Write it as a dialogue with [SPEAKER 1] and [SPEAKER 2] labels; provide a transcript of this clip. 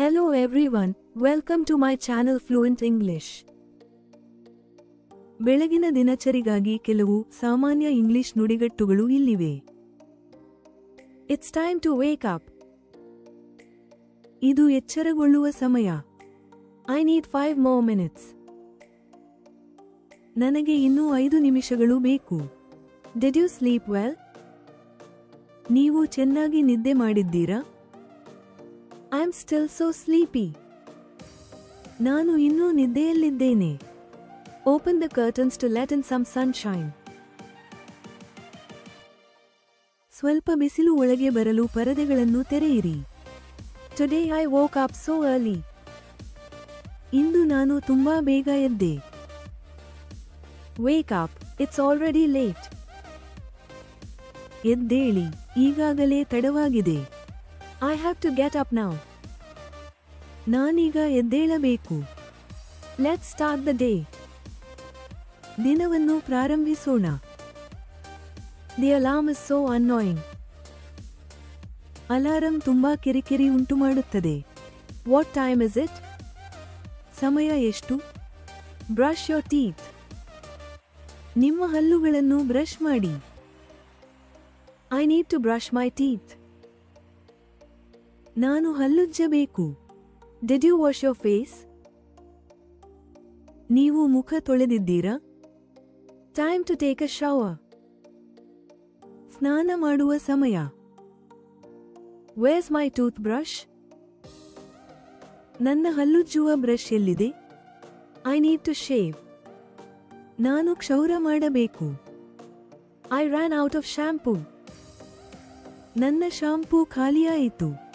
[SPEAKER 1] Hello everyone, welcome to my channel Fluent English. ಬೆಳಗಿನ ದಿನಚರಿಗಾಗಿ ಕೆಲವು ಸಾಮಾನ್ಯ ಇಂಗ್ಲಿಷ್ ನುಡಿಗಟ್ಟುಗಳು ಇಲ್ಲಿವೆ. It's time to wake up. ಇದು ಎಚ್ಚರಗೊಳ್ಳುವ ಸಮಯ. I need 5 more minutes. ನನಗೆ ಇನ್ನೂ 5 ನಿಮಿಷಗಳು ಬೇಕು. Did you sleep well? ನೀವು ಚೆನ್ನಾಗಿ ನಿದ್ದೆ ಮಾಡಿದ್ದೀರಾ? I'm still so sleepy. ನಾನು ಇನ್ನೂ ನಿದ್ದೆಯಲ್ಲಿದ್ದೇನೆ. Open the curtains to let in some sunshine. ಸ್ವಲ್ಪ ಬಿಸಿಲು ಒಳಗೆ ಬರಲು ಪರದೆಗಳನ್ನು ತೆರೆಯಿರಿ. Today I woke up so early. ಇಂದು ನಾನು ತುಂಬಾ ಬೇಗ ಎದ್ದೆ. Wake up, it's already late. ಎದ್ದೇಳಿ, ಈಗಾಗಲೇ ತಡವಾಗಿದೆ. I have to get up now. ನಾನೀಗ ಎದ್ದೇಳಬೇಕು. Let's start the day. ದಿನವನ್ನು ಪ್ರಾರಂಭಿಸೋಣ. The alarm is so annoying. Alarm ತುಂಬಾ ಕಿರಿಕಿರಿ ಉಂಟುಮಾಡುತ್ತದೆ. What time is it? ಸಮಯ ಎಷ್ಟು? Brush your teeth. ನಿಮ್ಮ ಹಲ್ಲುಗಳನ್ನು ಬ್ರಷ್ ಮಾಡಿ. I need to brush my teeth. ನಾನು ಹಲ್ಲುಜ್ಜಬೇಕು. Did you wash your face? ನೀವು ಮುಖ ತೊಳೆದಿದ್ದೀರಾ? Time to take a shower. ಸ್ನಾನ ಮಾಡುವ ಸಮಯ. Where's my toothbrush? ನನ್ನ ಹಲ್ಲುಜ್ಜುವ ಬ್ರಷ್ ಎಲ್ಲಿದೆ? I need to shave. ನಾನು ಕ್ಷೌರ ಮಾಡಬೇಕು. I ran out of shampoo. ನನ್ನ ಶಾಂಪೂ ಖಾಲಿಯಾಯಿತು.